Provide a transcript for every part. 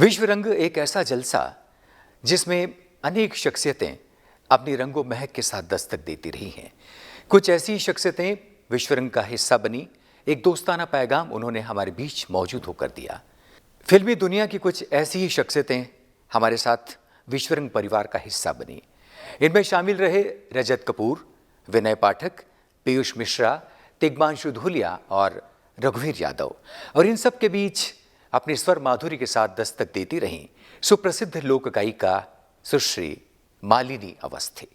विश्व रंग एक ऐसा जलसा जिसमें अनेक शख्सियतें अपनी रंगो महक के साथ दस्तक देती रही हैं। कुछ ऐसी शख्सियतें विश्व रंग का हिस्सा बनी। एक दोस्ताना पैगाम उन्होंने हमारे बीच मौजूद होकर दिया। फिल्मी दुनिया की कुछ ऐसी ही शख्सियतें हमारे साथ विश्व रंग परिवार का हिस्सा बनी। इनमें शामिल रहे रजत कपूर, विनय पाठक, पीयूष मिश्रा, तिग्मांशु धूलिया और रघुवीर यादव। और इन सब के बीच अपनी स्वर माधुरी के साथ दस्तक देती रहीं सुप्रसिद्ध लोक गायिका सुश्री मालिनी अवस्थी।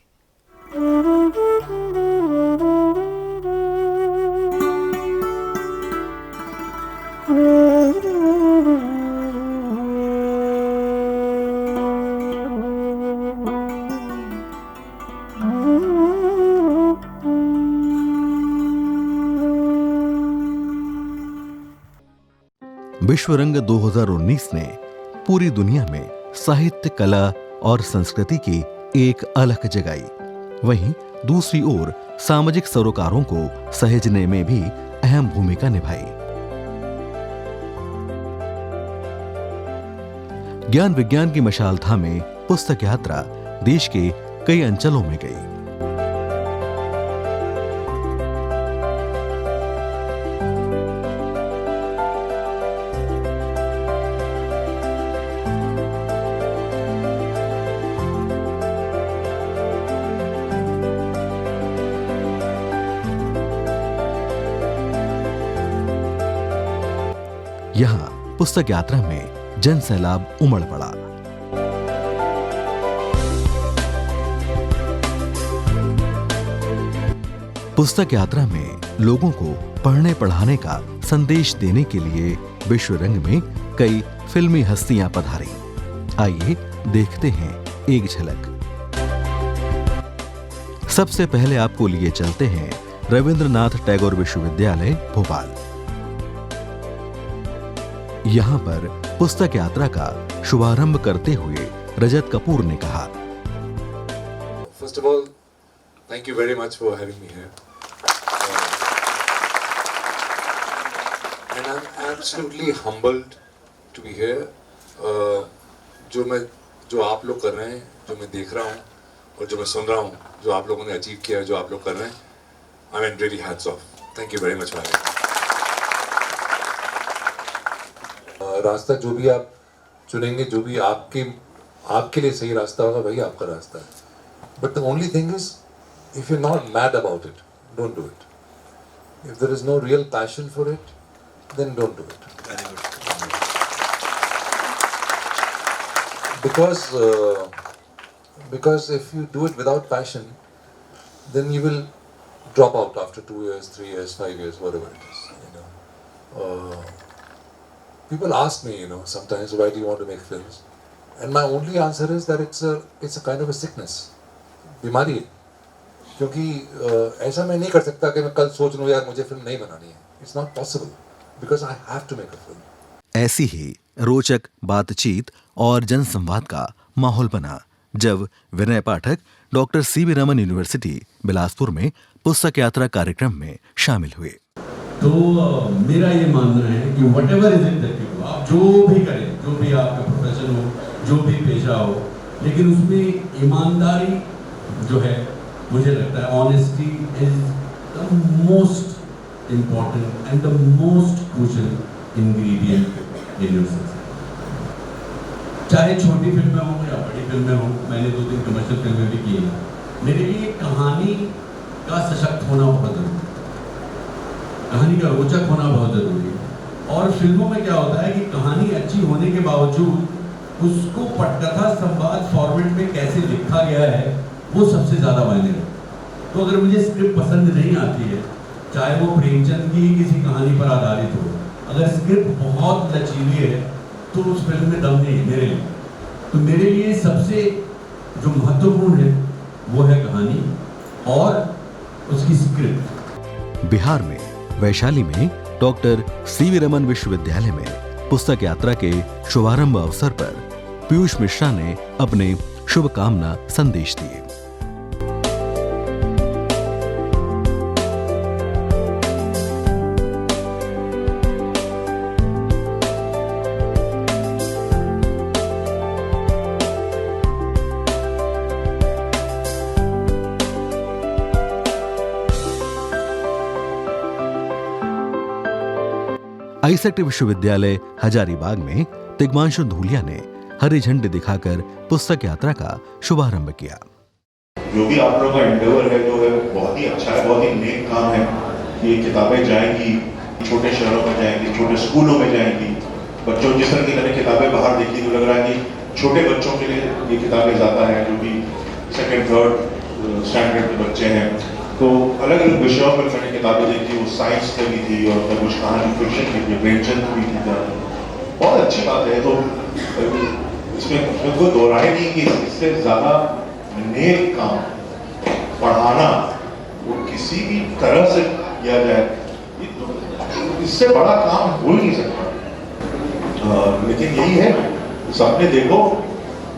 विश्व रंग 2019 ने पूरी दुनिया में साहित्य, कला और संस्कृति की एक अलख जगाई। वहीं दूसरी ओर सामाजिक सरोकारों को सहेजने में भी अहम भूमिका निभाई। ज्ञान विज्ञान की मशाल थामे पुस्तक यात्रा देश के कई अंचलों में गई। यहां पुस्तक यात्रा में जन सैलाब उमड़ पड़ा। पुस्तक यात्रा में लोगों को पढ़ने पढ़ाने का संदेश देने के लिए विश्व रंग में कई फिल्मी हस्तियां पधारी। आइए देखते हैं एक झलक। सबसे पहले आपको लिए चलते हैं रविंद्रनाथ टैगोर विश्वविद्यालय भोपाल। यहां पर पुस्तक यात्रा का शुभारंभ करते हुए रजत कपूर ने कहा, First of all, thank you very much for having me here. And I'm absolutely humbled to be here. जो आप लोग कर रहे हैं, जो मैं देख रहा हूँ और जो मैं सुन रहा हूँ, जो आप लोगों ने अचीव किया है, जो आप लोग कर रहे हैं, I mean really hats off. Thank you very much for having me. रास्ता जो भी आप चुनेंगे, जो भी आपके लिए सही रास्ता होगा, वही आपका रास्ता है। But the only thing is, if you're not mad about it, don't do it. If there is no real passion for it, then don't do it. Very good. Because if you do it without passion, then you will drop out after 2 years, 3 years, 5 years, whatever it is. People ask me, sometimes, why do you want to make films? And my only answer is that it's a kind of a sickness, बीमारी है। क्योंकि ऐसा मैं नहीं कर सकता कि मैं कल सोच लूँ यार मुझे फिल्म नहीं बनानी है। It's not possible because I have to make a film. ऐसी ही रोचक बातचीत और जनसंवाद का माहौल बना जब Vinay Pathak doctor CV Raman university Bilaspur में पुस्तक यात्रा कार्यक्रम में शामिल हुए। तो मेरा ये मानना है कि whatever is it that you do, आप जो भी करें, जो भी आपका प्रोफेशन हो, जो भी पेशा हो, लेकिन उसमें ईमानदारी जो है, मुझे लगता है honesty is the most important and the most crucial ingredient in your success. चाहे छोटी फिल्में हो या बड़ी फिल्में हो, मैंने 2-3 कमर्शियल फिल्में भी की हैं। मेरे लिए कहानी का सशक्त होना बहुत जरूरी है, कहानी का रोचक होना बहुत जरूरी है। और फिल्मों में क्या होता है कि कहानी अच्छी होने के बावजूद उसको पटकथा संवाद फॉर्मेट में कैसे लिखा गया है, वो सबसे ज्यादा मायने रखता है। तो अगर मुझे स्क्रिप्ट पसंद नहीं आती है, चाहे वो प्रेमचंद की किसी कहानी पर आधारित हो, अगर स्क्रिप्ट बहुत लचीली है तो उस फिल्म में दम नहीं है मेरे लिए। तो मेरे लिए सबसे जो महत्वपूर्ण है वो है कहानी और उसकी स्क्रिप्ट। बिहार में वैशाली में डॉक्टर सीवी रमन विश्वविद्यालय में पुस्तक यात्रा के शुभारंभ अवसर पर पीयूष मिश्रा ने अपने शुभकामना संदेश दिए। आईसेक्ट विश्वविद्यालय हजारीबाग में तिग्मांशु धूलिया ने हरी झंडी दिखाकर पुस्तक यात्रा का शुभारंभ किया। जो भी आप लोगों का एंडेवर है जो है बहुत ही अच्छा है, बहुत ही नेक काम है। ये किताबें जाएंगी, छोटे शहरों में जाएंगी, छोटे स्कूलों में जाएंगी। बच्चों जिस तरह की मैंने किताबें बाहर देखी तो लग रहा है कि छोटे बच्चों के लिए ये किताबें ज़्यादा है, जो भी सेकेंड थर्ड स्टैंडर्ड के बच्चे हैं। तो अलग अलग विषयों पर मैंने किताबें देखी, वो साइंस की भी थी और कुछ कहानी फिक्शन की थी, प्रेमचंद की भी थी। बहुत अच्छी बात है। तो इसमें कोई दो राय नहीं कि इससे ज़्यादा नेक काम पढ़ाना वो किसी भी तरह से किया जाए, इससे बड़ा काम हो ही नहीं सकता। लेकिन यही है, सामने देखो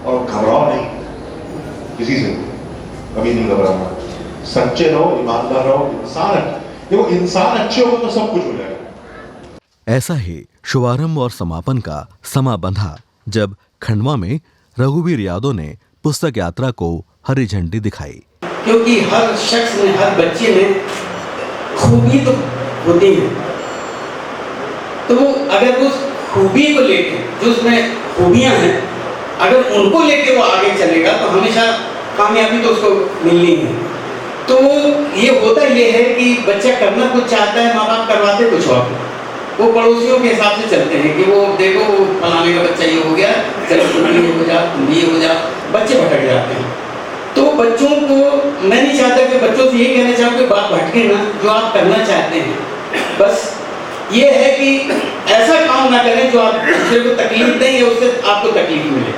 और घबराओ नहीं, किसी से कभी नहीं घबराना, सच्चे रहो, ईमानदार रहो, देखो इंसान अच्छे हो तो सब कुछ हो जाएगा। ऐसा ही शुभारंभ और समापन का समा बंधा जब खंडवा में रघुवीर यादव ने पुस्तक यात्रा को हरी झंडी दिखाई। क्योंकि हर शख्स में, हर बच्चे में खूबी तो होती है, तो वो अगर उस खूबी को लेके, जो उसमें खूबियां हैं, अगर उनको लेके वो आगे चलेगा तो हमेशा कामयाबी तो उसको मिलनी है। तो ये होता ये है कि बच्चा करना कुछ चाहता है, माँ बाप करवाते कुछ और, वो पड़ोसियों के हिसाब से चलते हैं कि वो देखो वो फलाने का बच्चा ये हो गया, चलो तुम ये हो जा, तुम ये हो जा, बच्चे भटक जाते हैं। तो बच्चों को मैं नहीं चाहता कि बच्चों से यही कहना चाहूँ कि बात भटके ना, जो आप करना चाहते हैं। बस ये है कि ऐसा काम ना करें जो आप दूसरे को तकलीफ दें या उससे आपको तकलीफ मिले।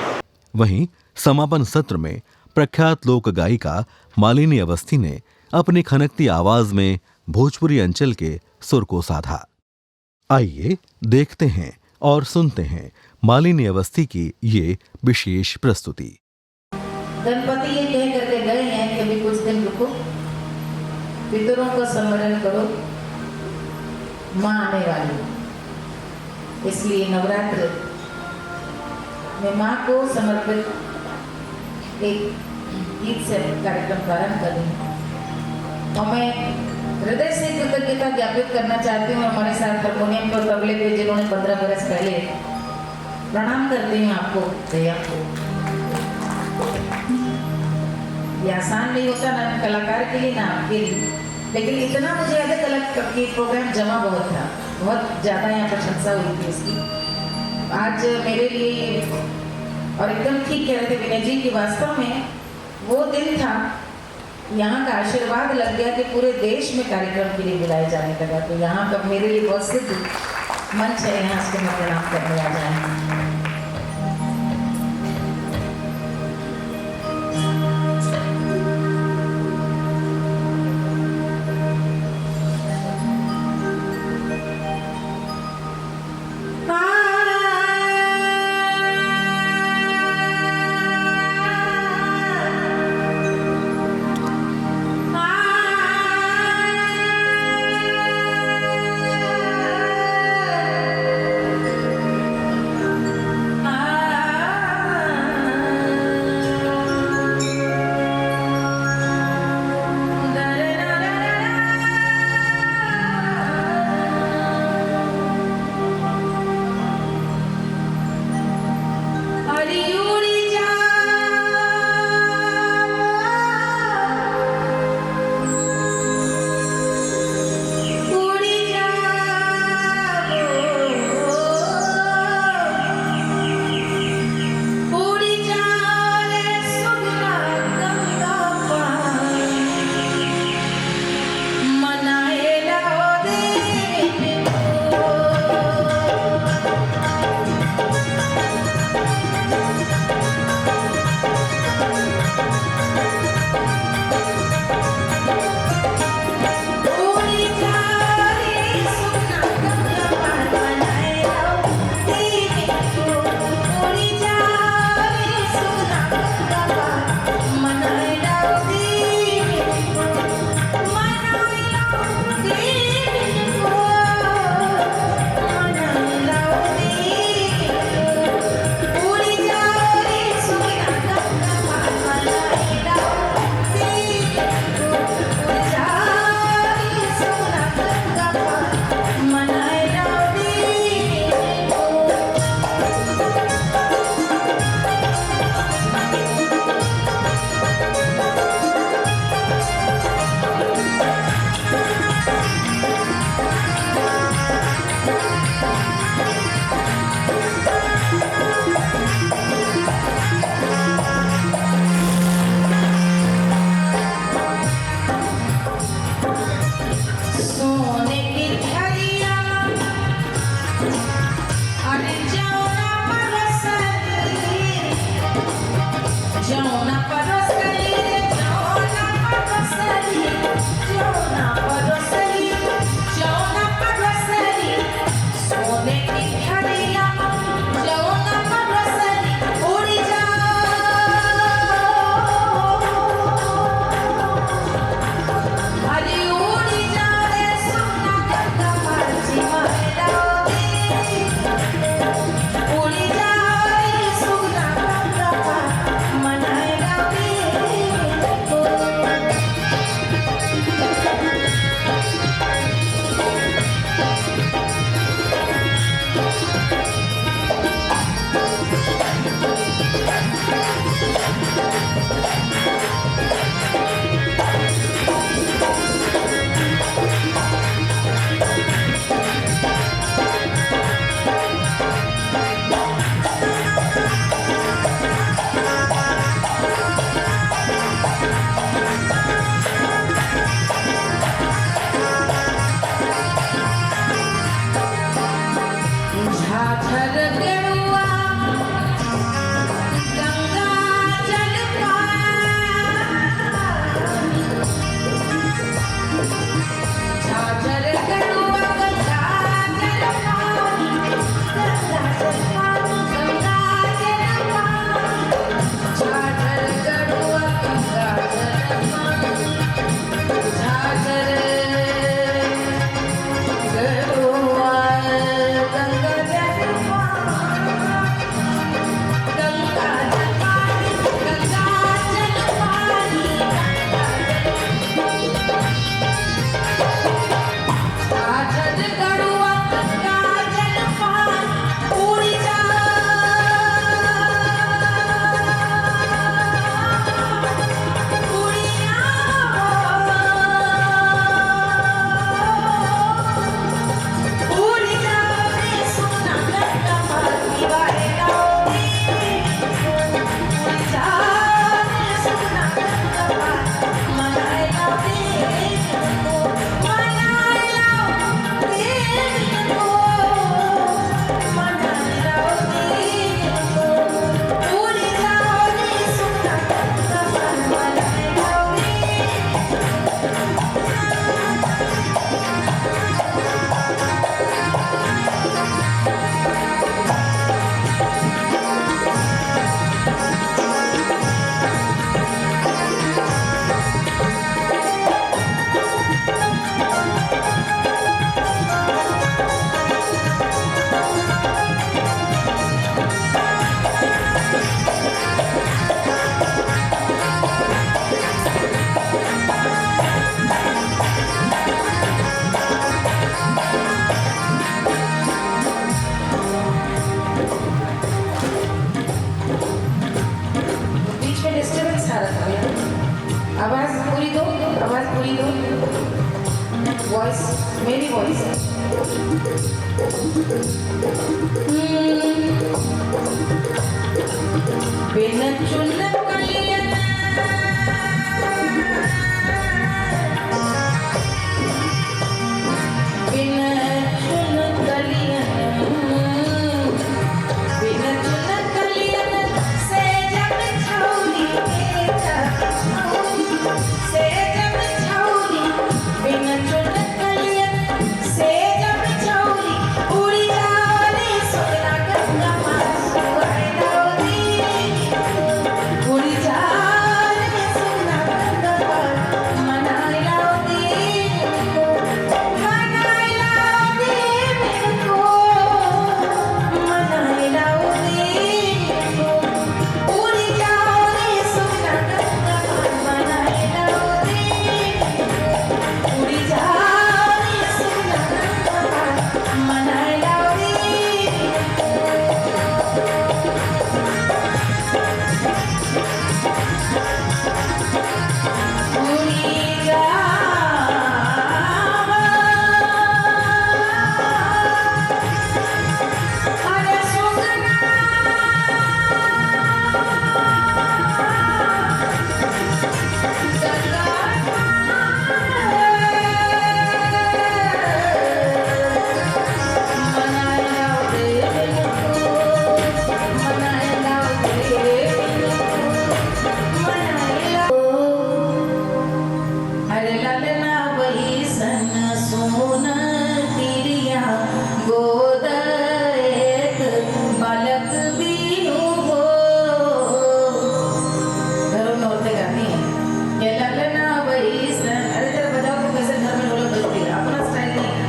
वहीं समापन सत्र में प्रख्यात लोक गायिका मालिनी अवस्थी ने अपनी खनकती आवाज में भोजपुरी अंचल के सुर को साधा। आइए देखते हैं और सुनते हैं मालिनी अवस्थी की ये विशेष प्रस्तुति। गणपति ये कह करके गए हैं कि अभी कुछ दिन रुको, पितरों का स्मरण करो, माँ आने वाली। इसलिए नवरात्र में माँ को समर्पित एक गीत से कार्यक्रम प्रारंभ करें। और मैं हृदय से कृतज्ञता ज्ञापित करना चाहती हूँ हमारे साथ हारमोनियम पर तबले पे जिन्होंने 15 बरस पहले, प्रणाम करती हूँ आपको भैया को। ये आसान नहीं होता ना कलाकार के लिए ना आपके लिए, लेकिन इतना मुझे याद है कि प्रोग्राम जमा बहुत था, बहुत ज़्यादा यहाँ प्रशंसा हुई थी इसकी। आज मेरे लिए और एकदम ठीक कह रहे थे विनय जी कि वास्तव में वो दिन था, यहाँ का आशीर्वाद लग गया कि पूरे देश में कार्यक्रम के लिए बुलाए जाने लगा। तो यहाँ का मेरे लिए बहुत सिद्ध मंच है, यहाँ से मैं प्रणाम करने आ जाए। पूरी धुन, वॉइस, मेरी वॉइस है। बिन चुन कलियन, बिन चुन कलियन, बिन चुन कलियन से जब छौरी से जब छौरी, बिन चुन कलियन से जब छौरी उड़ी जाने सोना गंगा माई उड़ी जाने सोना गंगा मनाई लाउदी मनाई लाउदी मेरे को मनाई लाउदी उड़ी जाने सोना गंगा मनाई लाउदी उड़ी जाने सोना गंगा मनाई लाउदी उड़ी जावा अरे सुगना मनाई लाउदी मनाई लाउदी मनाई अरे ललना वही सन सोन तिरिया गोद एक बालक बीनू हो। घरों में औरतें गाती हैं ये ललना वही सन, अरे जरा बजाओ तो कैसे घर में ढोलक बजती है, अपना स्टाइल नहीं है।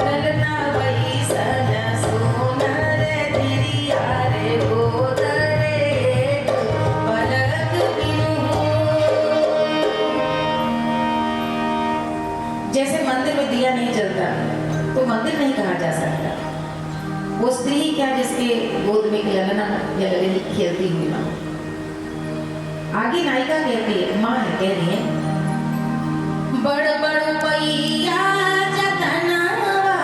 ललना वही सन सोन रे तिरिया रे गोद एक बालक बीनू हो। जैसे मंदिर में दिया नहीं जलता तो मंदिर नहीं कहा जा सकता। वो स्त्री क्या जिसके गोद में ललना या ललनी खेलती हुई माँ। आगे नायिका कहती है, माँ है कह रही है, बड़ बड़ पैया जतनवा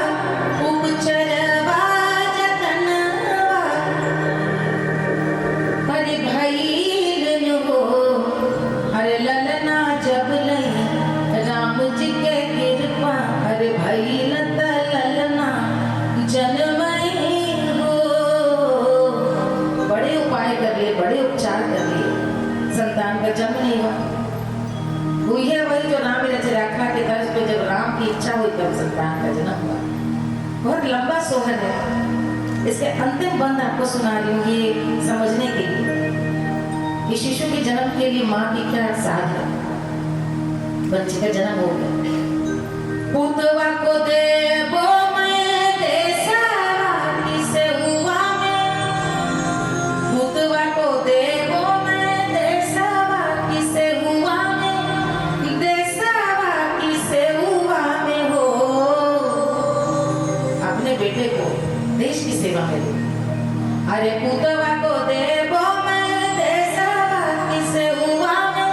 उपचरवा जतनवा अरे भइल हो अरे ललना जब लई राम जी के कृपा अरे भइल त ललना जन्मई हो। बड़े उपाय कर लिए, बड़े उपचार कर लिए, संतान का जन्म नहीं हुआ। हुई है वही जो राम रच रखा के तर्ज पे जब राम की इच्छा हुई तब संतान का जन्म हुआ। बहुत लंबा सोहर है, इसके अंतिम बंद आपको सुना रही हूँ ये समझने के लिए कि शिशु के जन्म के लिए माँ की क्या साध है। बच्चे का जन्म हो गया, पुतवा को देबो मैं देसावा किसे हुआ में, पुतवा को देबो मैं देसावा किसे हुआ में, देसावा किसे हुआ में हो। अपने बेटे को देश की सेवा में दो। अरे पुतवा को देबो मैं देसावा किसे हुआ में,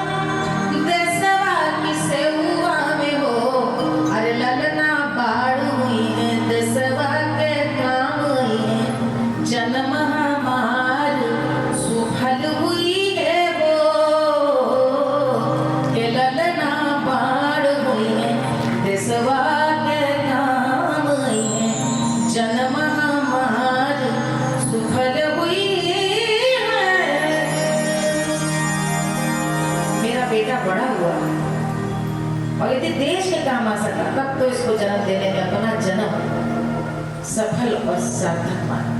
देसावा किसे हुआ में हो। अरे ललना बाढ़ हुई है देसवा के काम हुई है, जन्म हमार सुफल हुई है वो। के ललना बाढ़ हुई है देसवा के काम हुई है, जन्म हमार सुफल हुई है। मेरा बेटा बड़ा हुआ और यदि देश के काम आ सका तब तो इसको जन्म देने में अपना जन्म सफल और सार्थक माना।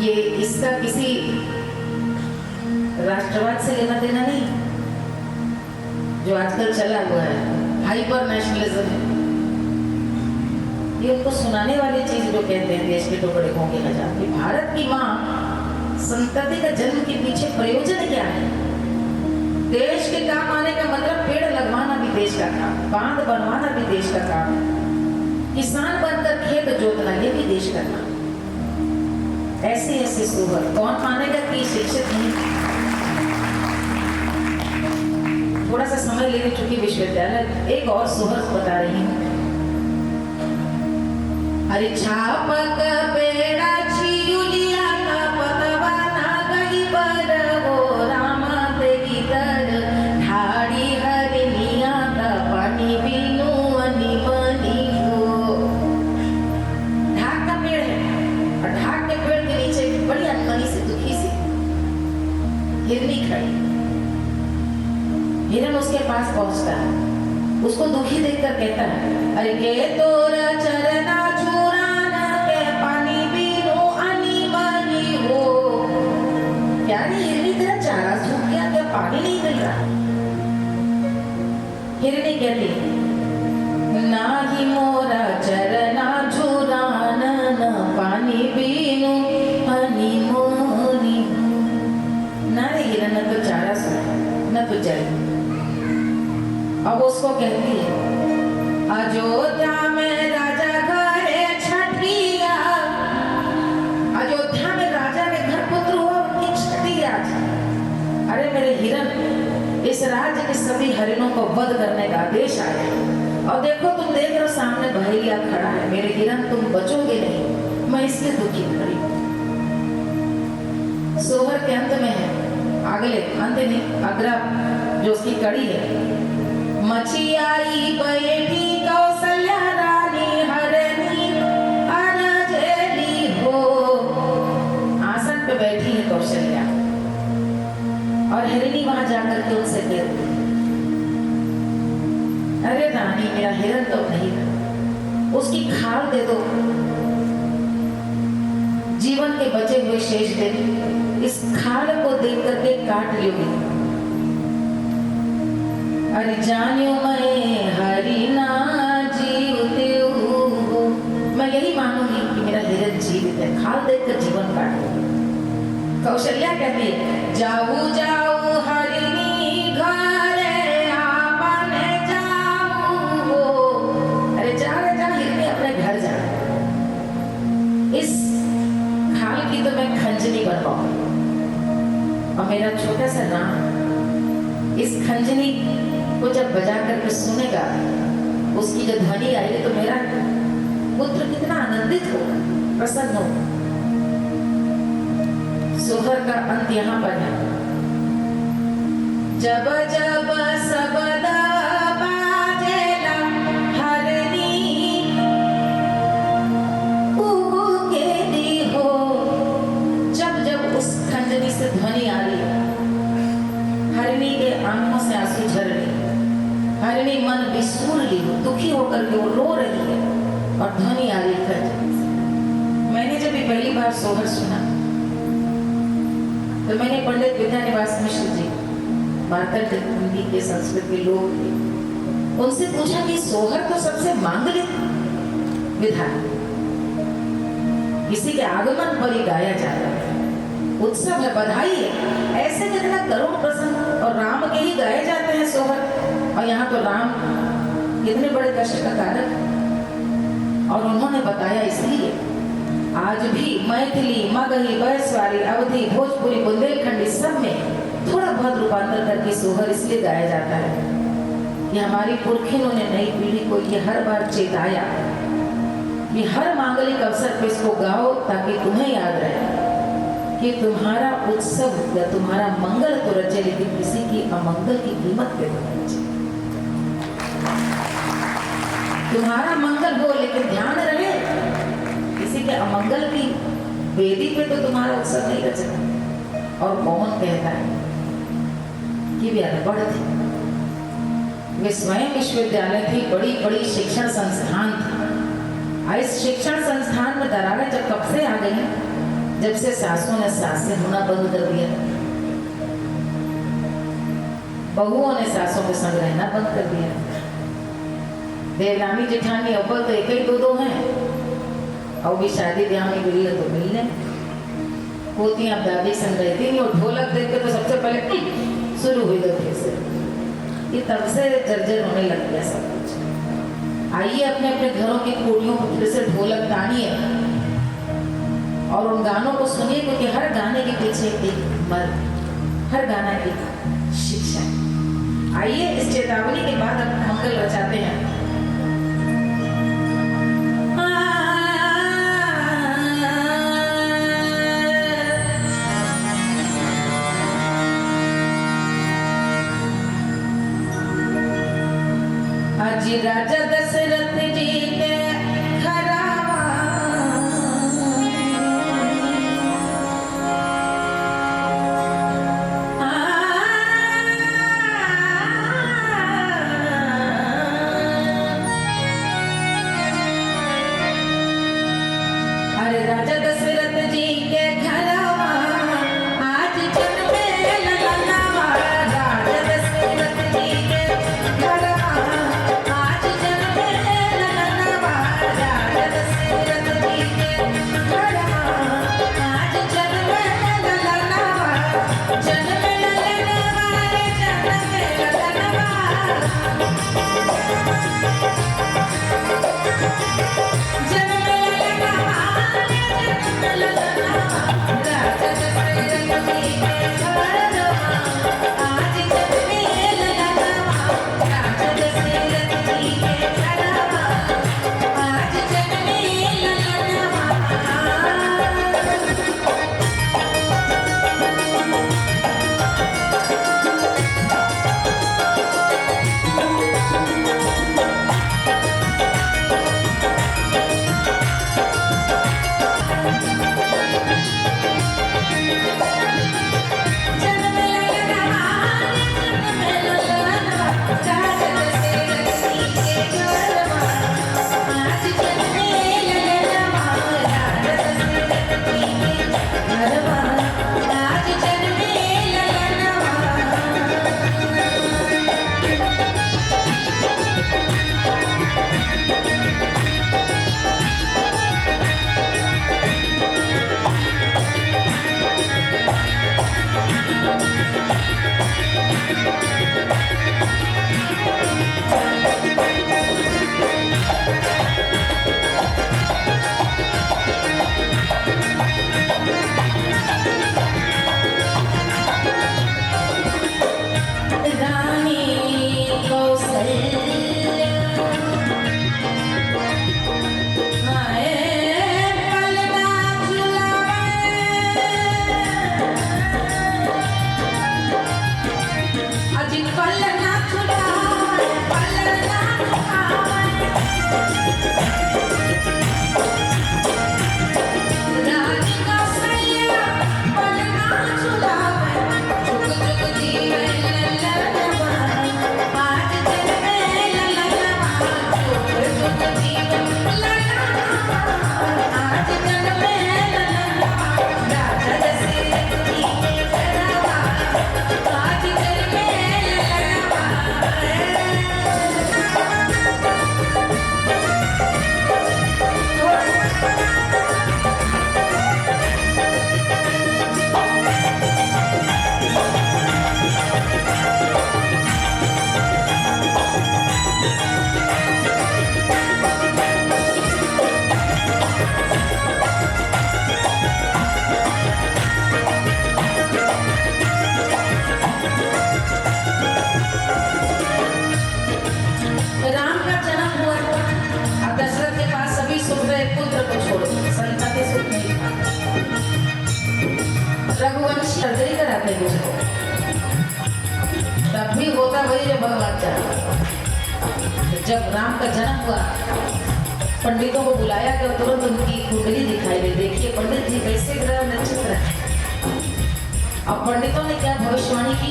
ये इसका किसी राष्ट्रवाद से लेना देना नहीं, जो आजकल चला हुआ है हाइपर नेशनलिज्म है। ये उनको सुनाने वाली चीज जो कहते हैं देश के टुकड़े होंगे न जाते। भारत की माँ संतति का जन्म के पीछे प्रयोजन क्या है? देश के काम आने का मतलब पेड़ लगवाना भी देश का काम, बांध बनवाना भी देश का काम, किसान बनकर खेत जोतना ये भी देश का काम। ऐसे ऐसे सोहर, कौन मानेगा कि शिक्षित नहीं। थोड़ा सा समय लेने चुकी विश्वविद्यालय, एक और सोहर बता रही हूँ। अरे छापक बेड़ा छियुलिया का पतवा ना गई बर हो राम तेरी तर ठाड़ी हरनिया का पानी बीनू अनि बनी हो। ढाक का पेड़ है और ढाक के पेड़ के नीचे बड़ी अनमनी से दुखी सी हिरनी खड़ी। हिरन उसके पास पहुंचता है, उसको दुखी देखकर कहता है, अरे के तोरा चरना चुराना के पानी बीनो अनि बनी हो। यानी हिरनी तेरा चारा सूख गया, क्या पानी नहीं मिल रहा। हिरनी कहती, ना ही मोरा चरना चुराना न पानी बीनो अनि मोरी। ना रे हिरन, न तो चारा सूख न तो जल। अब उसको कहती है, अयोध्या में राजा घरे छठिया, अयोध्या में राजा के घर पुत्र हुआ उनकी छठी राज। अरे मेरे हिरन, इस राज्य के सभी हरिणों को वध करने का आदेश आया और देखो तुम देख रहे हो सामने बहेलिया खड़ा है। मेरे हिरन तुम बचोगे नहीं, मैं इसलिए दुखी खड़ी। सोहर के अंत में है, अगले अंत नहीं, अगला जो उसकी कड़ी है। मची आई बैठी कौशल्या रानी हरनी अरजेली हो। आसन पे बैठी है कौशल्या और हरिणी वहां जाकर के उनसे कहती, अरे रानी मेरा हिरन तो नहीं था, उसकी खाल दे दो, जीवन के बचे हुए शेष दिन इस खाल को देख करके काट लोगी। अरे जानियो मैं हरिना जीवते हो, मैं यही मानूंगी कि मेरा हिरन जीवित है, खाल देखकर जीवन काटूंगी। कौशल्या कहती है, जाऊ जाऊ हरिणी घरे आपने जाऊ हो। अरे जा रे जा हिरनी, अपने घर जा। इस खाल की तो मैं खंजनी बनवाऊं और मेरा छोटा सा राम इस खंजनी को जब बजा करके सुनेगा, उसकी जो ध्वनि आएगी तो मेरा पुत्र कितना आनंदित होगा, प्रसन्न होगा। सोहर का अंत यहाँ पर है। जब जब सबद बाजेला हरनी के दी हो। जब जब उस खंजनी से ध्वनि आ रही है, हरिणी के आंखों से आंसू झर रही, हरिणी मन विसूर ली, दुखी होकर के वो रो रही है और ध्वनि आ रही है। मैंने जब पहली बार सोहर सुना तो मैंने पंडित विद्यानिवास मिश्र जी, भारत हिंदी के संस्कृत के लोग थे, उनसे पूछा कि सोहर तो सबसे मांगलिक विधा, किसी के आगमन पर ही गाया जाता है, उत्सव है, बधाई है। ऐसे कितना करुण प्रसंग और राम के ही गाए जाते हैं सोहर, और यहाँ तो राम कितने बड़े कष्ट का कारक। और उन्होंने बताया इसलिए आज भी मैथिली, मगही, बैसवारी, अवधी, भोजपुरी, बुंदेलखंडी सब में थोड़ा बहुत रूपांतर करके सोहर इसलिए गाया जाता है कि हमारी पुरखिनों ने नई पीढ़ी को ये हर बार चेताया कि हर मांगलिक अवसर पर इसको गाओ ताकि तुम्हें याद रहे कि तुम्हारा उत्सव या तुम्हारा मंगल तो रचे, लेकिन किसी की अमंगल की कीमत पे तो रचे। तुम्हारा मंगल हो लेकिन ध्यान रहे किसी के अमंगल की वेदी पे तो तुम्हारा उत्सव नहीं रचना। और कौन कहता है कि वे अनपढ़ थे, वे स्वयं विश्वविद्यालय थी, बड़ी बड़ी शिक्षण संस्थान थी। इस शिक्षण संस्थान में दरारें जब कब से आ गई, जब से सासों ने सासें होना बंद कर दिया, बहुओं ने सासों के संग रहना बंद कर दिया। देवरानी जेठानी अव्वल तो एक ही दो हैं, और भी शादी ब्याह में मिली तो मिलने, पोतियां दादी संग रहती नहीं, और ढोलक देख के तो सबसे पहले शुरू हुई तो फिर से ये तब से जर्जर होने लग गया सब कुछ। आइए अपने अपने घरों की कोठियों को फिर से ढोलक तानिए और उन गानों को सुनिए, क्योंकि हर गाने के पीछे एक मर्म, हर गाना एक शिक्षा है। आइए इस चेतावनी के बाद अब मंगल रचाते हैं। आज राजा दशरथ जी के घरवा अरे राजा दशरथ जी के घरवा आज जन्मे ललनवा। राजा दशरथ जी के घरवा आज जन्मे ललनवा। राजा दशरथ जी के घरवा आज जन्मे ललनवा। जन्मे ललनवा रे जन्मे ललनवा। जन्मे ललनवा रे जन्मे ललनवा। राजा दशरथ जी के घरवा आज जन्मे ललनवा। राजा दशरथ जी के घरवा आज जन्मे ललनवा। जन्मे ललनवा रे जन्मे ललनवा। राजा दशरथ जी के घरवा आज जन्मे ललनवा। राजा दशरथ जी के घरवा आज जन्मे ललनवा। रानी कौसल्या आए पलना झुलावे। अजी पलना झुलावे, पलना झुलावे। रानी कौसल्या पलना झुलावे। जुग जुग जीवे ललनवा आज जन्मे ललनवा। जुग जुग जीवे ललनवा आज जन्मे ललनवा। राजा दशरथ जी के घरवा आज जन्मे ललनवा। राम का जन्म हुआ अब दशरथ के पास सभी सुख रहे, पुत्र को छोड़ो, संतति सुख नहीं था। रघुवंश सर्जरी कराते हैं उसको, तब भी होता वही जो भगवान चाहा। जब राम का जन्म हुआ पंडितों को बुलाया तो तुरंत उनकी कुंडली दिखाई दे। देखिए पंडित जी कैसे ग्रह नक्षत्र है। अब पंडितों ने क्या भविष्यवाणी की,